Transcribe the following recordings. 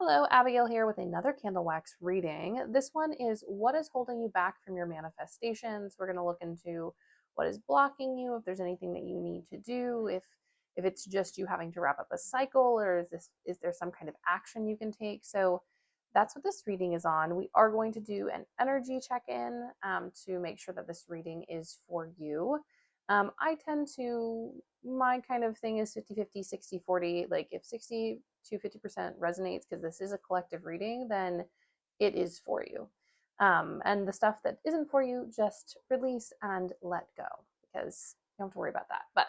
Hello, Abigail here with another candle wax reading. This one is what is holding you back from your manifestations. We're going to look into what is blocking you, if there's anything that you need to do, if it's just you having to wrap up a cycle, or is there some kind of action you can take. So that's what this reading is on. We are going to do an energy check-in to make sure that this reading is for you. I tend to, my kind of thing is 50-50, 60-40. Like if 60 to 50% resonates, because this is a collective reading, then it is for you. And the stuff that isn't for you, just release and let go, because you don't have to worry about that. But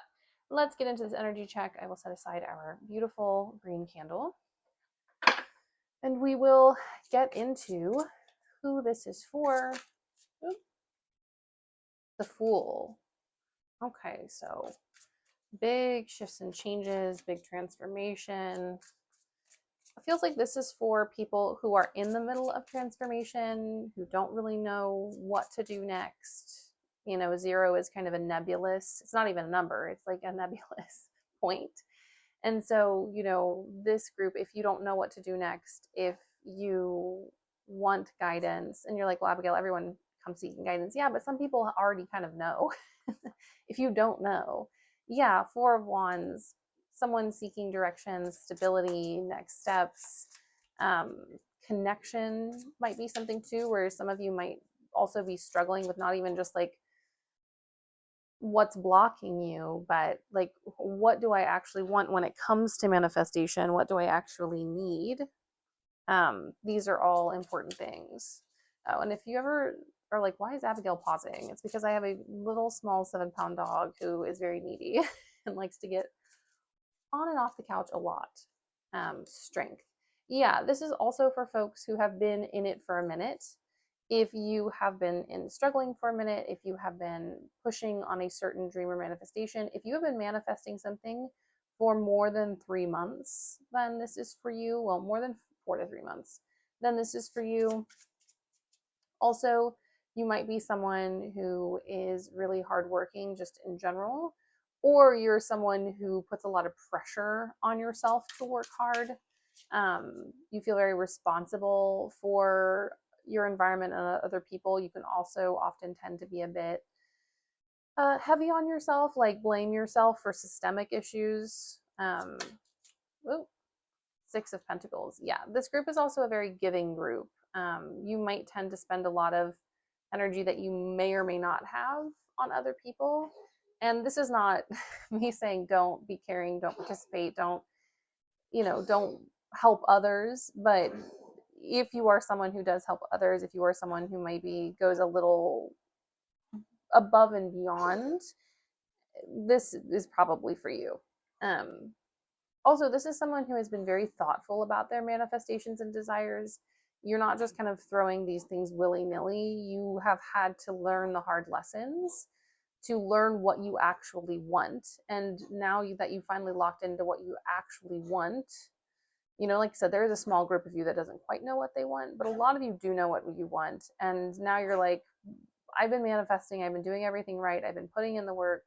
let's get into this energy check. I will set aside our beautiful green candle and we will get into who this is for. Oops. The Fool. Okay, so big shifts and changes, big transformation. It feels like this is for people who are in the middle of transformation, who don't really know what to do next. You know, 0 is kind of a nebulous, it's not even a number, it's like a nebulous point. And so, you know, this group, if you don't know what to do next, if you want guidance and you're like, well, Abigail, everyone comes seeking guidance. Yeah, but some people already kind of know. If you don't know, yeah, 4 of Wands, someone seeking direction, stability, next steps, connection might be something too, where some of you might also be struggling with not even just like what's blocking you, but like, what do I actually want when it comes to manifestation? What do I actually need? These are all important things. Oh, and if you ever are like, why is Abigail pausing? It's because I have a little small 7-pound dog who is very needy and likes to get on and off the couch a lot. Strength. Yeah, this is also for folks who have been in it for a minute. If you have been struggling for a minute, if you have been pushing on a certain dream or manifestation, if you have been manifesting something for more than 3 months, then this is for you. Well, more than 4 to 3 months, then this is for you. Also, you might be someone who is really hardworking just in general, or you're someone who puts a lot of pressure on yourself to work hard. You feel very responsible for your environment and other people. You can also often tend to be a bit heavy on yourself, like blame yourself for systemic issues. Ooh, 6 of Pentacles. Yeah, this group is also a very giving group. You might tend to spend a lot of energy that you may or may not have on other people. And this is not me saying don't be caring, don't participate, don't, don't help others. But if you are someone who does help others, if you are someone who maybe goes a little above and beyond, this is probably for you. Also, this is someone who has been very thoughtful about their manifestations and desires. You're not just kind of throwing these things willy-nilly. You have had to learn the hard lessons to learn what you actually want. And now that you finally locked into what you actually want, like I said, there is a small group of you that doesn't quite know what they want, but a lot of you do know what you want. And now you're like, I've been manifesting, I've been doing everything right, I've been putting in the work,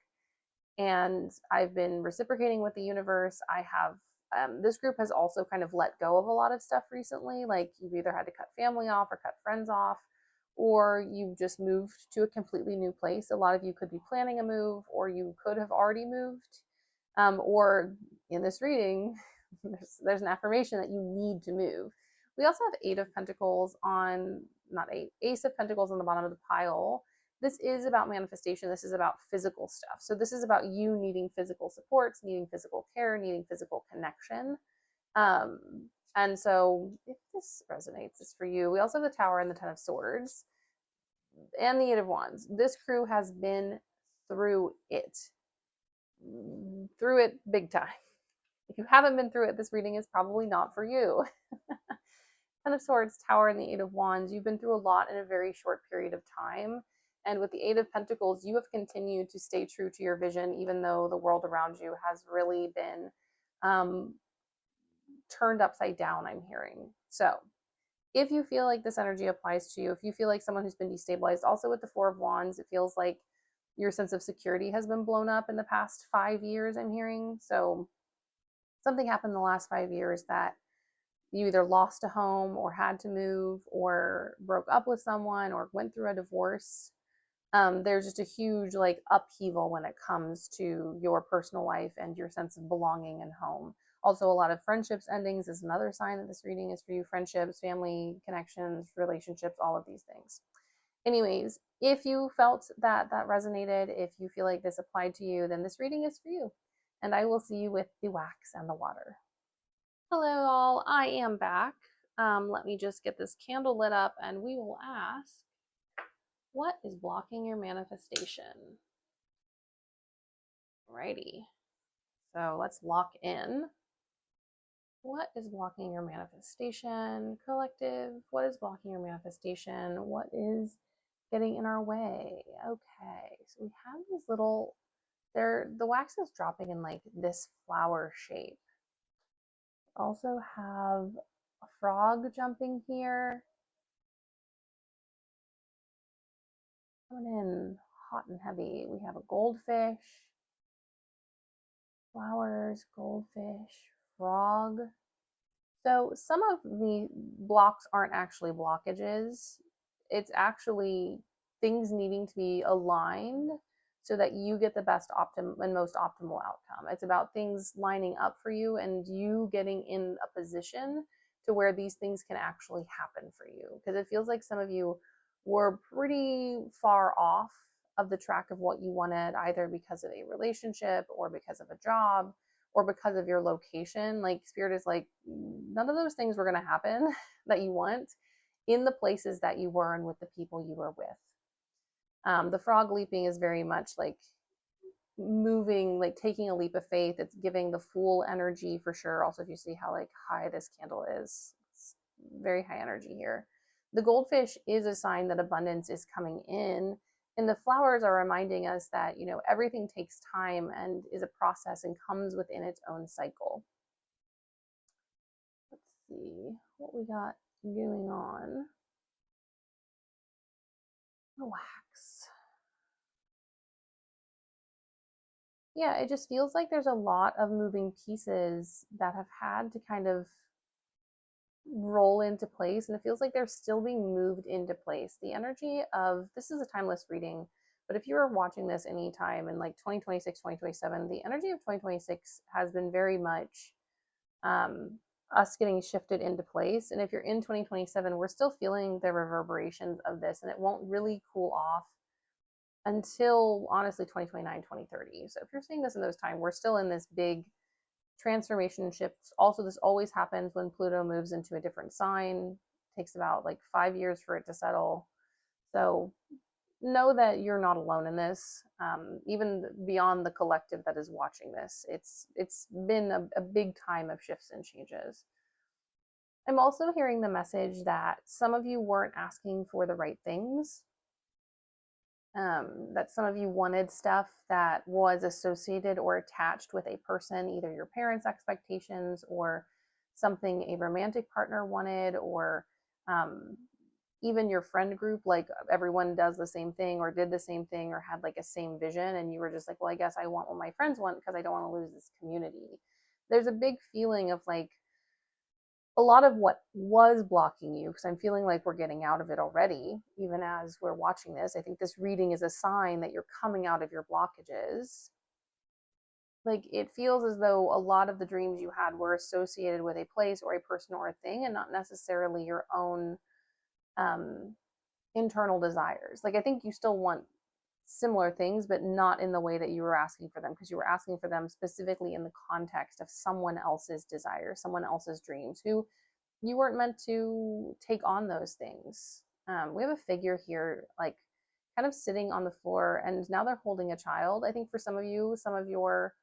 and I've been reciprocating with the universe. I have, this group has also kind of let go of a lot of stuff recently. Like you've either had to cut family off or cut friends off, or you've just moved to a completely new place. A lot of you could be planning a move, or you could have already moved. Or in this reading, there's an affirmation that you need to move. We also have 8 of Pentacles on, not eight, Ace of Pentacles on the bottom of the pile. This is about manifestation. This is about physical stuff. So this is about you needing physical supports, needing physical care, needing physical connection. Um, and so if this resonates, it's for you. We also have the Tower and the 10 of Swords and the 8 of Wands. This crew has been through it big time. If you haven't been through it, this reading is probably not for you. 10 of Swords, Tower, and the 8 of Wands. You've been through a lot in a very short period of time. And with the 8 of Pentacles, you have continued to stay true to your vision, even though the world around you has really been turned upside down, I'm hearing. So if you feel like this energy applies to you, if you feel like someone who's been destabilized, also with the 4 of Wands, it feels like your sense of security has been blown up in the past 5 years, I'm hearing. So something happened in the last 5 years that you either lost a home or had to move or broke up with someone or went through a divorce. There's just a huge like upheaval when it comes to your personal life and your sense of belonging and home. Also, a lot of friendships endings is another sign that this reading is for you. Friendships, family connections, relationships, all of these things. Anyways, if you felt that that resonated, if you feel like this applied to you, then this reading is for you. And I will see you with the wax and the water. Hello, all. I am back. Let me just get this candle lit up and we will ask, what is blocking your manifestation? Alrighty. So let's lock in. What is blocking your manifestation, collective? What is blocking your manifestation? What is getting in our way? Okay, so we have these little, the wax is dropping in like this flower shape. Also have a frog jumping here. Coming in hot and heavy. We have a goldfish, flowers, goldfish, frog. So some of the blocks aren't actually blockages. It's actually things needing to be aligned so that you get the best and most optimal outcome. It's about things lining up for you and you getting in a position to where these things can actually happen for you. Because it feels like some of you were pretty far off of the track of what you wanted, either because of a relationship or because of a job or because of your location. Like spirit is like, none of those things were going to happen that you want in the places that you were and with the people you were with. The frog leaping is very much like moving, like taking a leap of faith. It's giving the full energy for sure. Also, if you see how like high this candle is, it's very high energy here. The goldfish is a sign that abundance is coming in. And the flowers are reminding us that, you know, everything takes time and is a process and comes within its own cycle. Let's see what we got going on. Relax. Yeah, it just feels like there's a lot of moving pieces that have had to kind of roll into place, and it feels like they're still being moved into place. The energy of this is a timeless reading, but if you were watching this anytime in like 2026, 2027, the energy of 2026 has been very much us getting shifted into place. And if you're in 2027, we're still feeling the reverberations of this, and it won't really cool off until honestly 2029, 2030. So if you're seeing this in those times, we're still in this big transformation shifts. Also, this always happens when Pluto moves into a different sign. It takes about like 5 years for it to settle. So know that you're not alone in this. Even beyond the collective that is watching this, it's been a big time of shifts and changes. I'm also hearing the message that some of you weren't asking for the right things. That some of you wanted stuff that was associated or attached with a person, either your parents' expectations or something a romantic partner wanted, or even your friend group, like everyone does the same thing or did the same thing or had like a same vision. And you were just like, well, I guess I want what my friends want because I don't want to lose this community. There's a big feeling of like, a lot of what was blocking you, because I'm feeling like we're getting out of it already, even as we're watching this. I think this reading is a sign that you're coming out of your blockages. Like it feels as though a lot of the dreams you had were associated with a place or a person or a thing and not necessarily your own um, internal desires. Like I think you still want similar things, but not in the way that you were asking for them, because you were asking for them specifically in the context of someone else's desires, someone else's dreams, who you weren't meant to take on those things. We have a figure here, like kind of sitting on the floor, and now they're holding a child. I think for some of you, some of your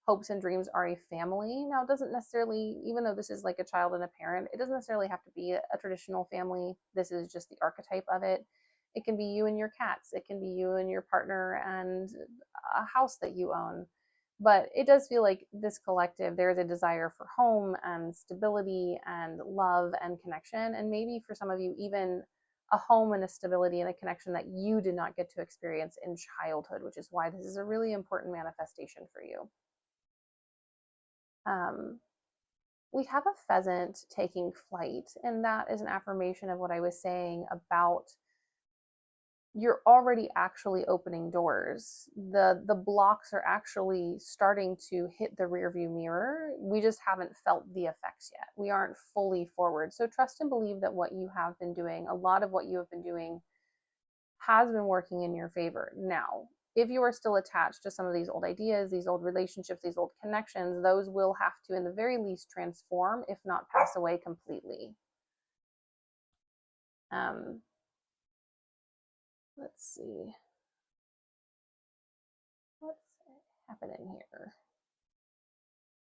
hopes and dreams are a family. Now, it doesn't necessarily, even though this is like a child and a parent, it doesn't necessarily have to be a traditional family. This is just the archetype of it. It can be you and your cats. It can be you and your partner and a house that you own. But it does feel like this collective, there is a desire for home and stability and love and connection. And maybe for some of you, even a home and a stability and a connection that you did not get to experience in childhood, which is why this is a really important manifestation for you. we have a pheasant taking flight, and that is an affirmation of what I was saying about you're already actually opening doors. The blocks are actually starting to hit the rear view mirror. We just haven't felt the effects yet. We aren't fully forward. So trust and believe that what you have been doing, a lot of what you have been doing has been working in your favor. Now, if you are still attached to some of these old ideas, these old relationships, these old connections, those will have to, in the very least, transform, if not pass away completely. Um, let's see. What's happening here?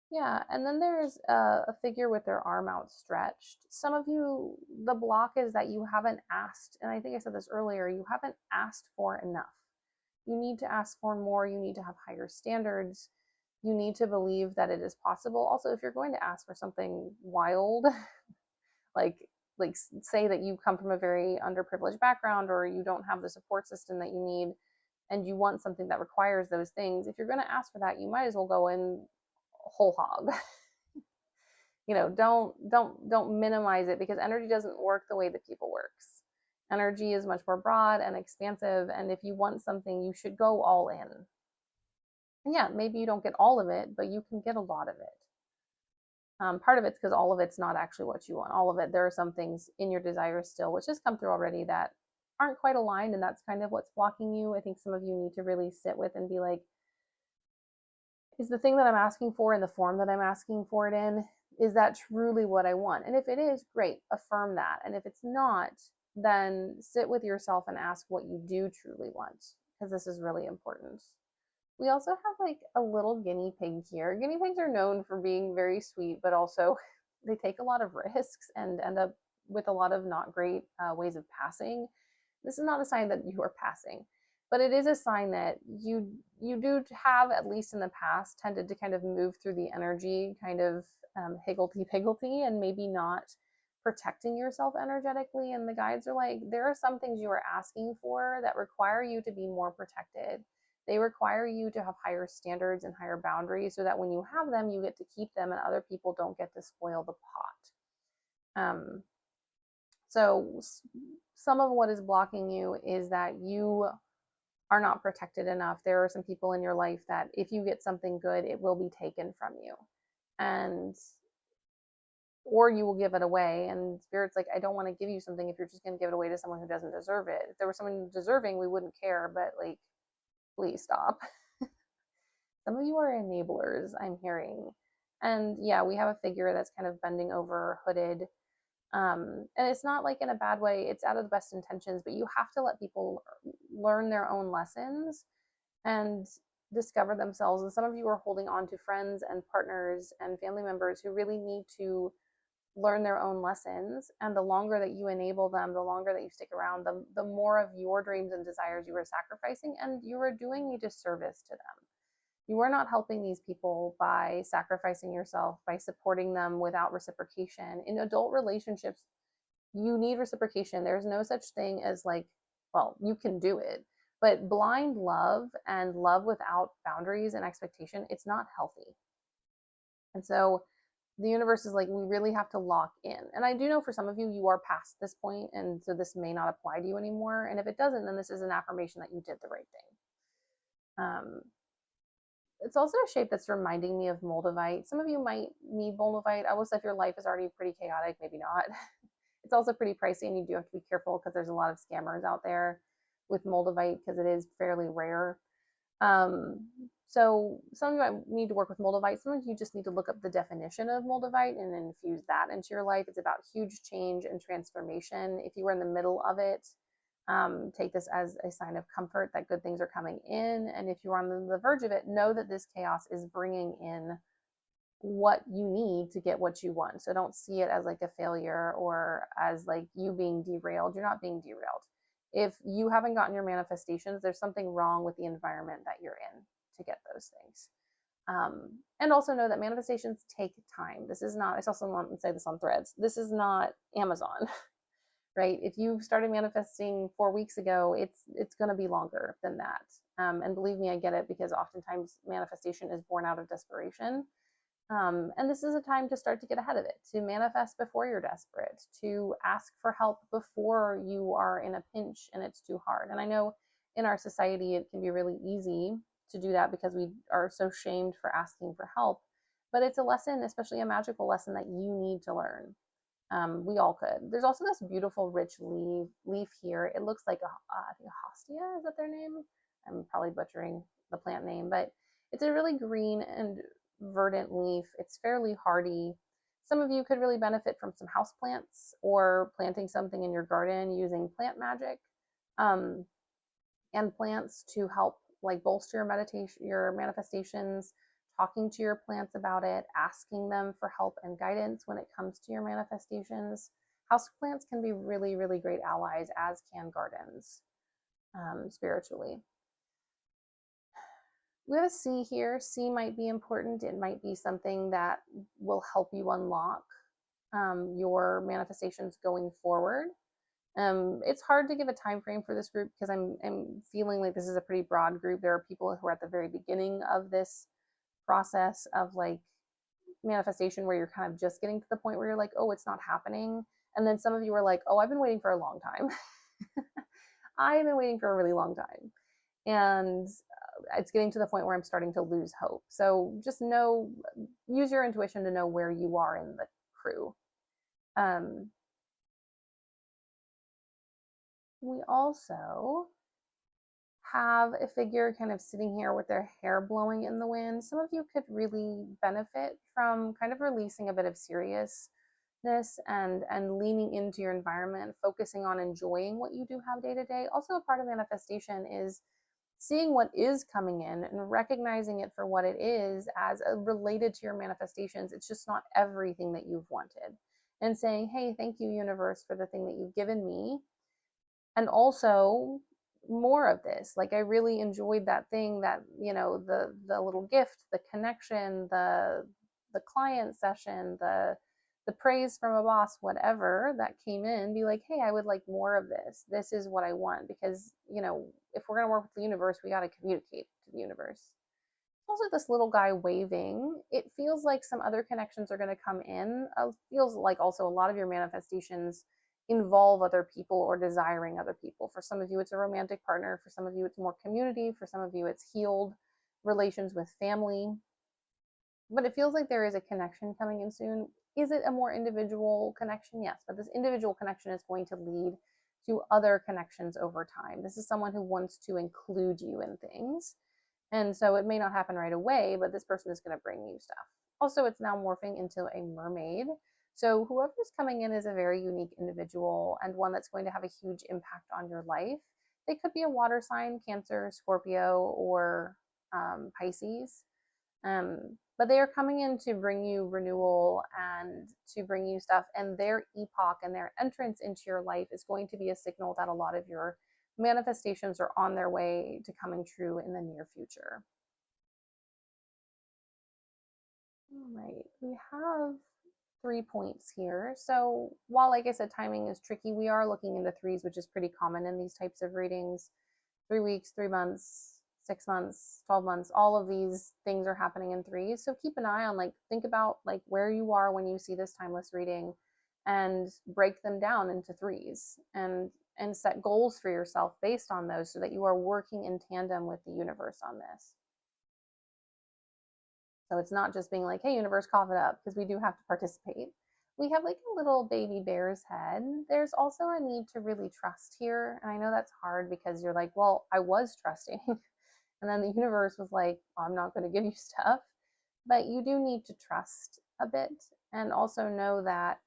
Yeah, and then there's a figure with their arm outstretched. Some of you, the block is that you haven't asked, and I think I said this earlier, you haven't asked for enough. You need to ask for more. You need to have higher standards. You need to believe that it is possible. Also, if you're going to ask for something wild, like like say that you come from a very underprivileged background or you don't have the support system that you need and you want something that requires those things, if you're going to ask for that, you might as well go in whole hog. Don't minimize it, because energy doesn't work the way that people works. Energy is much more broad and expansive, and if you want something, you should go all in. And yeah, maybe you don't get all of it, but you can get a lot of it. Part of it's because all of it's not actually what you want. All of it, there are some things in your desires still, which has come through already, that aren't quite aligned, and that's kind of what's blocking you. I think some of you need to really sit with and be like, is the thing that I'm asking for in the form that I'm asking for it in, is that truly what I want? And if it is, great, affirm that. And if it's not, then sit with yourself and ask what you do truly want, because this is really important. We also have like a little guinea pig here. Guinea pigs are known for being very sweet, but also they take a lot of risks and end up with a lot of not great ways of passing. This is not a sign that you are passing, but it is a sign that you do have, at least in the past, tended to kind of move through the energy kind of higgledy piggledy and maybe not protecting yourself energetically. And the guides are like, there are some things you are asking for that require you to be more protected. They require you to have higher standards and higher boundaries so that when you have them, you get to keep them and other people don't get to spoil the pot. So some of what is blocking you is that you are not protected enough. There are some people in your life that if you get something good, it will be taken from you. And or you will give it away, and spirit's like, I don't want to give you something if you're just going to give it away to someone who doesn't deserve it. If there was someone deserving, we wouldn't care, but like, please stop. Some of you are enablers, I'm hearing. And yeah, we have a figure that's kind of bending over, hooded. And it's not like in a bad way, it's out of the best intentions, but you have to let people learn their own lessons and discover themselves. And some of you are holding on to friends and partners and family members who really need to learn their own lessons. And the longer that you enable them, the longer that you stick around, the more of your dreams and desires you are sacrificing, and you are doing a disservice to them. You are not helping these people by sacrificing yourself, by supporting them without reciprocation. In adult relationships, you need reciprocation. There's no such thing as like, well, you can do it, but blind love and love without boundaries and expectation, it's not healthy. And so the universe is like, we really have to lock in. And I do know for some of you, you are past this point, and so this may not apply to you anymore. And if it doesn't, then this is an affirmation that you did the right thing. It's also a shape that's reminding me of Moldavite. Some of you might need Moldavite. I will say if your life is already pretty chaotic, maybe not. It's also pretty pricey, and you do have to be careful because there's a lot of scammers out there with Moldavite because it is fairly rare. So some of you might need to work with Moldavite. Some of you just need to look up the definition of Moldavite and infuse that into your life. It's about huge change and transformation. If you are in the middle of it, take this as a sign of comfort that good things are coming in. And if you're on the verge of it, know that this chaos is bringing in what you need to get what you want. So don't see it as like a failure or as like you being derailed. You're not being derailed. If you haven't gotten your manifestations, there's something wrong with the environment that you're in to get those things. And also know that manifestations take time. This is not, I also want to say this on Threads, this is not Amazon, right? If you started manifesting 4 weeks ago, it's going to be longer than that. And believe me, I get it, because oftentimes manifestation is born out of desperation. And this is a time to start to get ahead of it, to manifest before you're desperate, to ask for help before you are in a pinch and it's too hard. And I know in our society it can be really easy to do that because we are so shamed for asking for help. But it's a lesson, especially a magical lesson, that you need to learn. We all could. There's also this beautiful, rich leaf here. It looks like I think a hostia. Is that their name? I'm probably butchering the plant name, but it's a really green and verdant leaf. It's fairly hardy. Some of you could really benefit from some house plants or planting something in your garden using plant magic, um, and plants to help like bolster your meditation, your manifestations, talking to your plants about it, asking them for help and guidance when it comes to your manifestations. House plants can be really, really great allies, as can gardens, spiritually. We have a C here. C might be important. It might be something that will help you unlock your manifestations going forward. It's hard to give a time frame for this group because I'm feeling like this is a pretty broad group. There are people who are at the very beginning of this process of like manifestation where you're kind of just getting to the point where you're like, oh, it's not happening. And then some of you are like, oh, I've been waiting for a long time. I've been waiting for a really long time. And it's getting to the point where I'm starting to lose hope. So just know, use your intuition to know where you are in the crew. Um, we also have a figure kind of sitting here with their hair blowing in the wind. Some of you could really benefit from kind of releasing a bit of seriousness and leaning into your environment, focusing on enjoying what you do have day to day. Also, a part of manifestation is seeing what is coming in and recognizing it for what it is as related to your manifestations. It's just not everything that you've wanted. And saying, hey, thank you, universe, for the thing that you've given me, and also more of this. Like I really enjoyed that thing, that the little gift, the connection, the client session, the praise from a boss, whatever that came in. Be like, hey, I would like more of this. This is what I want. Because if we're going to work with the universe, we got to communicate to the universe. Also, this little guy waving, it feels like some other connections are going to come in. It feels like also a lot of your manifestations involve other people or desiring other people. For some of you, it's a romantic partner. For some of you, it's more community. For some of you, it's healed relations with family. But it feels like there is a connection coming in soon. Is it a more individual connection? Yes, but this individual connection is going to lead to other connections over time. This is someone who wants to include you in things. And so it may not happen right away, but this person is going to bring you stuff. Also, it's now morphing into a mermaid. So whoever's coming in is a very unique individual and one that's going to have a huge impact on your life. They could be a water sign, Cancer, Scorpio, or Pisces. But they are coming in to bring you renewal and to bring you stuff. And their epoch and their entrance into your life is going to be a signal that a lot of your manifestations are on their way to coming true in the near future. All right, we have 3 points here. So while, like I said, timing is tricky, we are looking into threes, which is pretty common in these types of readings. 3 weeks, 3 months, 6 months, 12 months, all of these things are happening in threes. So keep an eye on, like, think about like where you are when you see this timeless reading and break them down into threes and set goals for yourself based on those so that you are working in tandem with the universe on this. So it's not just being like, hey, universe, cough it up, because we do have to participate. We have like a little baby bear's head. There's also a need to really trust here. And I know that's hard because you're like, well, I was trusting. And then the universe was like, oh, I'm not going to give you stuff. But you do need to trust a bit and also know that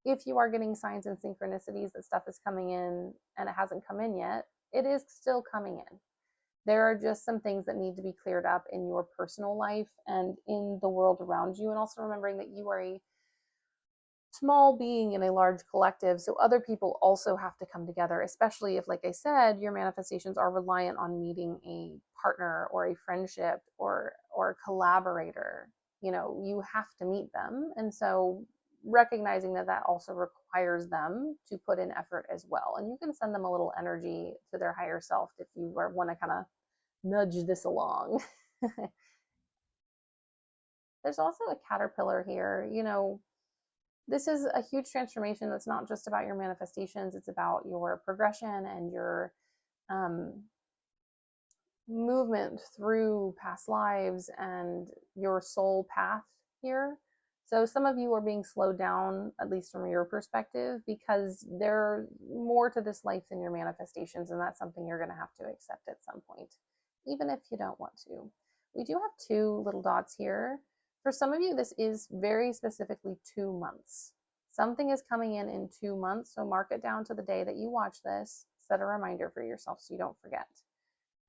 if you are getting signs and synchronicities that stuff is coming in and it hasn't come in yet, it is still coming in. There are just some things that need to be cleared up in your personal life and in the world around you. And also remembering that you are a small being in a large collective. So other people also have to come together, especially if, like I said, your manifestations are reliant on meeting a partner or a friendship or a collaborator. You have to meet them. And so recognizing that that also requires them to put in effort as well. And you can send them a little energy to their higher self if you want to kind of nudge this along. There's also a caterpillar here. This is a huge transformation that's not just about your manifestations, it's about your progression and your um, movement through past lives and your soul path here. So some of you are being slowed down, at least from your perspective, because there's more to this life than your manifestations, and that's something you're going to have to accept at some point, even if you don't want to. We do have two little dots here. For some of you, this is very specifically 2 months. Something is coming in 2 months, so mark it down to the day that you watch this. Set a reminder for yourself so you don't forget.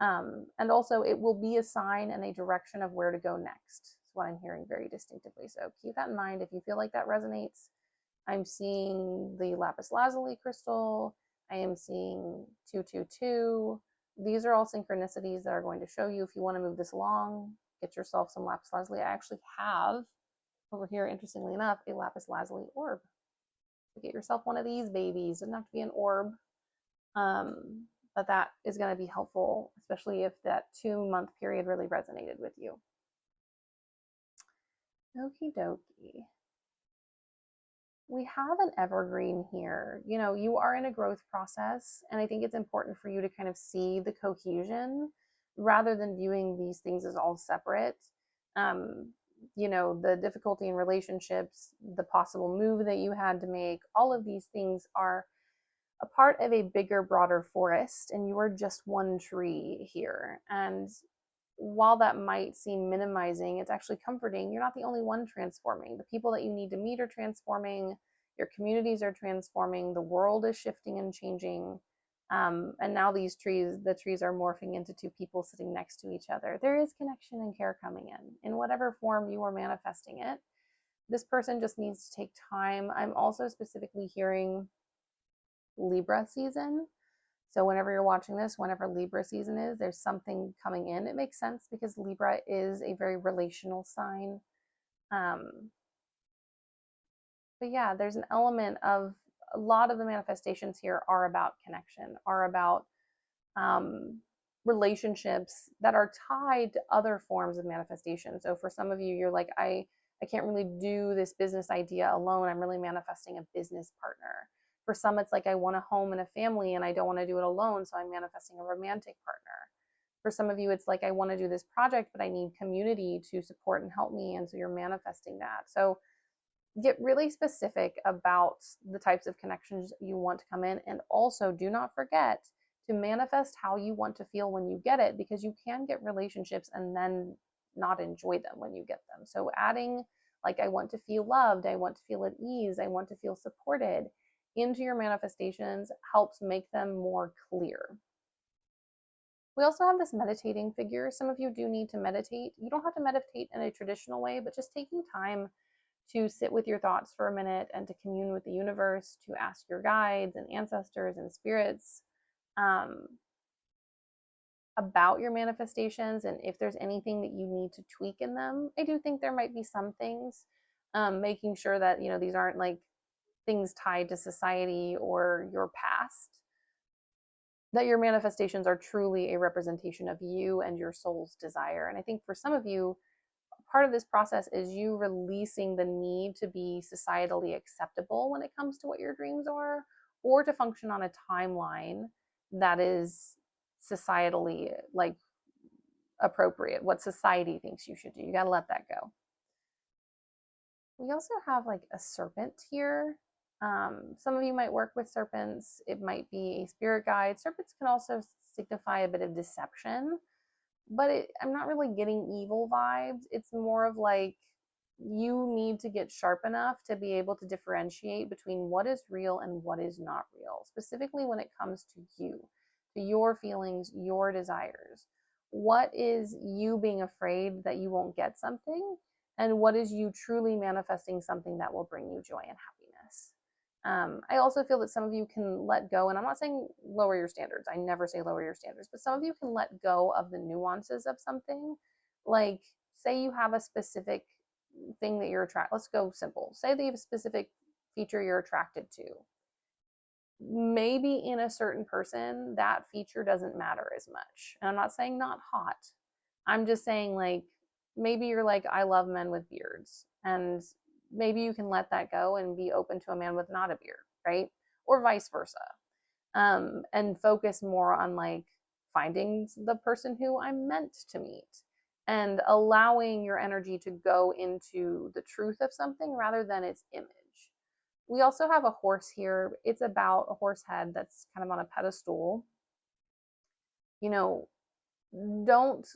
And also, it will be a sign and a direction of where to go next. Is what I'm hearing very distinctively. So keep that in mind if you feel like that resonates. I'm seeing the lapis lazuli crystal. I am seeing 222. These are all synchronicities that are going to show you if you want to move this along. Get yourself some lapis lazuli. I actually have over here, interestingly enough, a lapis lazuli orb. So get yourself one of these babies. It doesn't have to be an orb. But that is going to be helpful, especially if that 2-month period really resonated with you. Okie dokie. We have an evergreen here. You are in a growth process, and I think it's important for you to kind of see the cohesion rather than viewing these things as all separate. The difficulty in relationships, the possible move that you had to make, all of these things are a part of a bigger, broader forest, and you are just one tree here. And while that might seem minimizing, it's actually comforting. You're not the only one transforming. The people that you need to meet are transforming, your communities are transforming, the world is shifting and changing. And now the trees are morphing into two people sitting next to each other. There is connection and care coming in whatever form you are manifesting it. This person just needs to take time. I'm also specifically hearing Libra season. So whenever you're watching this, whenever Libra season is, there's something coming in. It makes sense because Libra is a very relational sign. But yeah, there's an element of a lot of the manifestations here are about connection, are about relationships that are tied to other forms of manifestation. So for some of you, you're like, I can't really do this business idea alone. I'm really manifesting a business partner. For some, it's like I want a home and a family and I don't want to do it alone, so I'm manifesting a romantic partner. For some of you, it's like I want to do this project, but I need community to support and help me, and so you're manifesting that. So get really specific about the types of connections you want to come in, and also do not forget to manifest how you want to feel when you get it, because you can get relationships and then not enjoy them when you get them. So adding, like, I want to feel loved, I want to feel at ease, I want to feel supported into your manifestations helps make them more clear. We also have this meditating figure. Some of you do need to meditate. You don't have to meditate in a traditional way, but just taking time to sit with your thoughts for a minute and to commune with the universe, to ask your guides and ancestors and spirits about your manifestations and if there's anything that you need to tweak in them. I do think there might be some things, making sure that these aren't like things tied to society or your past, that your manifestations are truly a representation of you and your soul's desire. And I think for some of you, part of this process is you releasing the need to be societally acceptable when it comes to what your dreams are, or to function on a timeline that is societally like appropriate, what society thinks you should do. You got to let that go. We also have like a serpent here. Some of you might work with serpents. It might be a spirit guide. Serpents can also signify a bit of deception, but I'm not really getting evil vibes. It's more of like you need to get sharp enough to be able to differentiate between what is real and what is not real, specifically when it comes to you, to your feelings, your desires. What is you being afraid that you won't get something, and what is you truly manifesting something that will bring you joy and happiness? I also feel that some of you can let go, and I'm not saying lower your standards. I never say lower your standards, but some of you can let go of the nuances of something. Like, say you have a specific thing that you're attracted. Let's go simple. Say that you have a specific feature you're attracted to. Maybe in a certain person, that feature doesn't matter as much. And I'm not saying not hot. I'm just saying, like, maybe you're like, I love men with beards. And maybe you can let that go and be open to a man with not a beard, right? Or vice versa. And focus more on like finding the person who I'm meant to meet and allowing your energy to go into the truth of something rather than its image. We also have a horse here. It's about a horse head that's kind of on a pedestal. You know, don't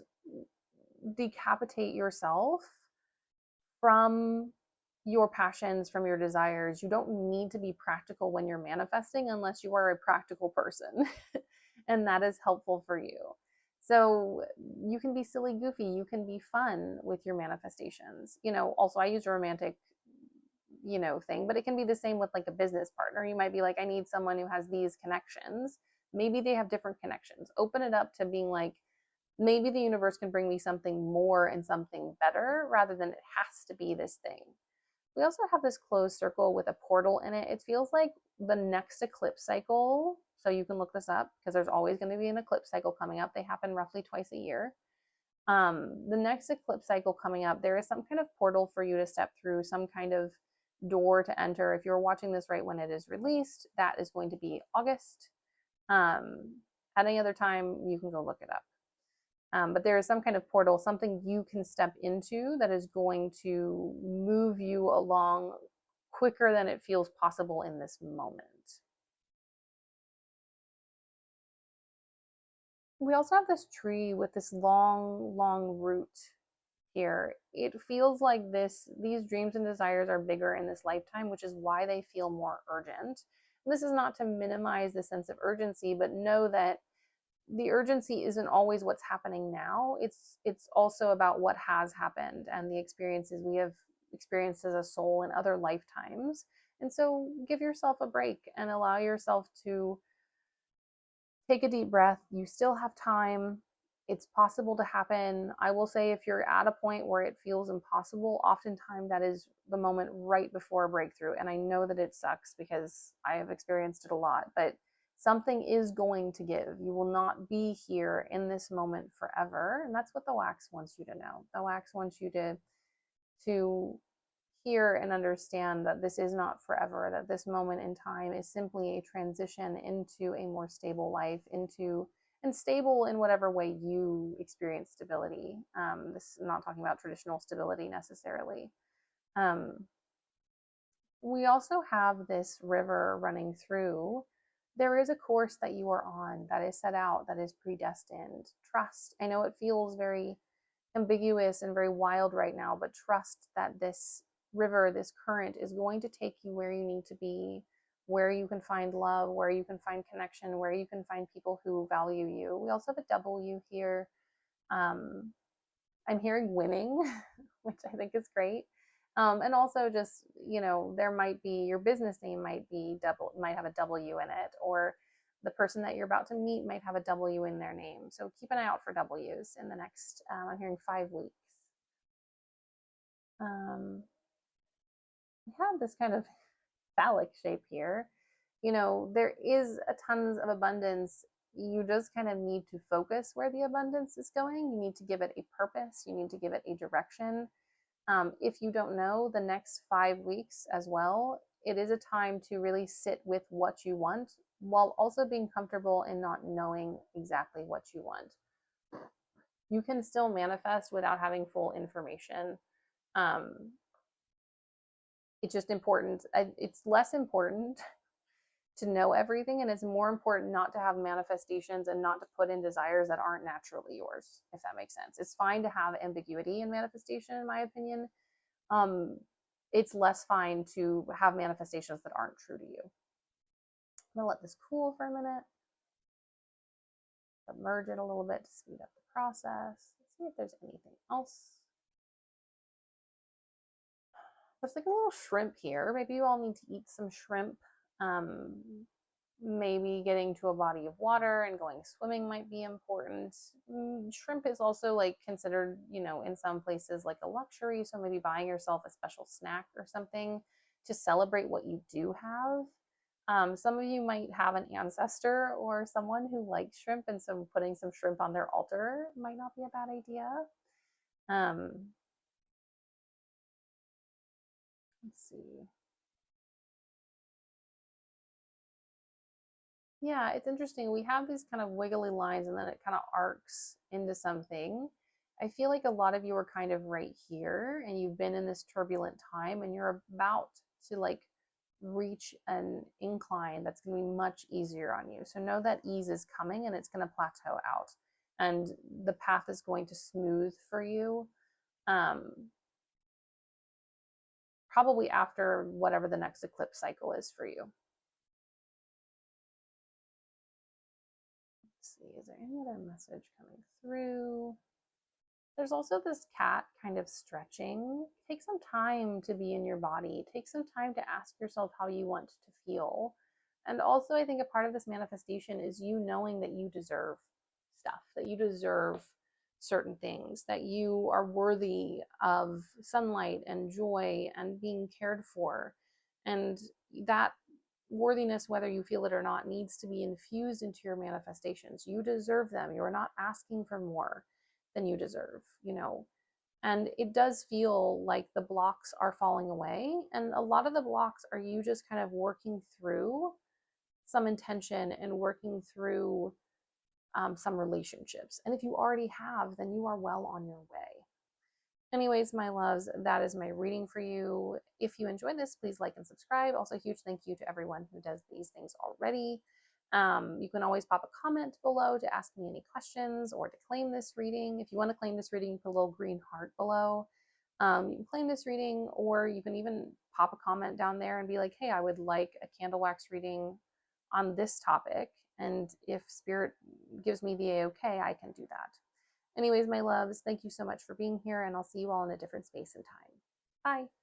decapitate yourself from your passions, from your desires. You don't need to be practical when you're manifesting unless you are a practical person. And that is helpful for you. So you can be silly, goofy, you can be fun with your manifestations. Also I use a romantic, thing, but it can be the same with like a business partner. You might be like, I need someone who has these connections. Maybe they have different connections. Open it up to being like, maybe the universe can bring me something more and something better rather than it has to be this thing. We also have this closed circle with a portal in it. It feels like the next eclipse cycle. So you can look this up because there's always going to be an eclipse cycle coming up. They happen roughly twice a year. The next eclipse cycle coming up, there is some kind of portal for you to step through, some kind of door to enter. If you're watching this right when it is released, that is going to be August. At any other time, you can go look it up. But there is some kind of portal, something you can step into that is going to move you along quicker than it feels possible in this moment. We also have this tree with this long, long root here. It feels like these dreams and desires are bigger in this lifetime, which is why they feel more urgent. This is not to minimize the sense of urgency, but know that the urgency isn't always what's happening now. It's also about what has happened and the experiences we have experienced as a soul in other lifetimes. And so give yourself a break and allow yourself to take a deep breath. You still have time. It's possible to happen. I will say, if you're at a point where it feels impossible, oftentimes that is the moment right before a breakthrough. And I know that it sucks because I have experienced it a lot, but something is going to give. You will not be here in this moment forever. And that's what the wax wants you to know. The wax wants you to hear and understand that this is not forever, that this moment in time is simply a transition into a more stable life, and stable in whatever way you experience stability. This is not talking about traditional stability necessarily. We also have this river running through. There is a course that you are on that is set out, that is predestined. Trust. I know it feels very ambiguous and very wild right now, but trust that this river, this current, is going to take you where you need to be, where you can find love, where you can find connection, where you can find people who value you. We also have a W here. I'm hearing winning, which I think is great. And also just, there might be, your business name might have a W in it, or the person that you're about to meet might have a W in their name. So keep an eye out for W's in the next, I'm hearing 5 weeks. We have this kind of phallic shape here. There is a tons of abundance. You just kind of need to focus where the abundance is going. You need to give it a purpose. You need to give it a direction. If you don't know, the next 5 weeks as well, it is a time to really sit with what you want while also being comfortable in not knowing exactly what you want. You can still manifest without having full information. It's just important. It's less important to know everything, and it's more important not to have manifestations and not to put in desires that aren't naturally yours, if that makes sense. It's fine to have ambiguity in manifestation, in my opinion. It's less fine to have manifestations that aren't true to you. I'm gonna let this cool for a minute, submerge it a little bit to speed up the process. Let's see if there's anything else. There's like a little shrimp here. Maybe you all need to eat some shrimp. Maybe getting to a body of water and going swimming might be important. Shrimp is also like considered, in some places like a luxury. So maybe buying yourself a special snack or something to celebrate what you do have. Some of you might have an ancestor or someone who likes shrimp, and so putting some shrimp on their altar might not be a bad idea. Um, let's see. Yeah, it's interesting. We have these kind of wiggly lines and then it kind of arcs into something. I feel like a lot of you are kind of right here and you've been in this turbulent time and you're about to like reach an incline that's going to be much easier on you. So know that ease is coming and it's going to plateau out and the path is going to smooth for you. Um, Probably after whatever the next eclipse cycle is for you. Let's see, is there any other message coming through? There's also this cat kind of stretching. Take some time to be in your body. Take some time to ask yourself how you want to feel. And also, I think a part of this manifestation is you knowing that you deserve stuff, that you deserve certain things, that you are worthy of sunlight and joy and being cared for. And that worthiness, whether you feel it or not, needs to be infused into your manifestations. You deserve them. You are not asking for more than you deserve, you know. And it does feel like the blocks are falling away. And a lot of the blocks are you just kind of working through some intention and working through some relationships. And if you already have, then you are well on your way. Anyways, my loves, that is my reading for you. If you enjoyed this, please like and subscribe. Also, a huge thank you to everyone who does these things already. You can always pop a comment below to ask me any questions or to claim this reading. If you want to claim this reading, put a little green heart below. You can claim this reading, or you can even pop a comment down there and be like, hey, I would like a candle wax reading on this topic. And if Spirit gives me the A-OK, I can do that. Anyways, my loves, thank you so much for being here, and I'll see you all in a different space and time. Bye.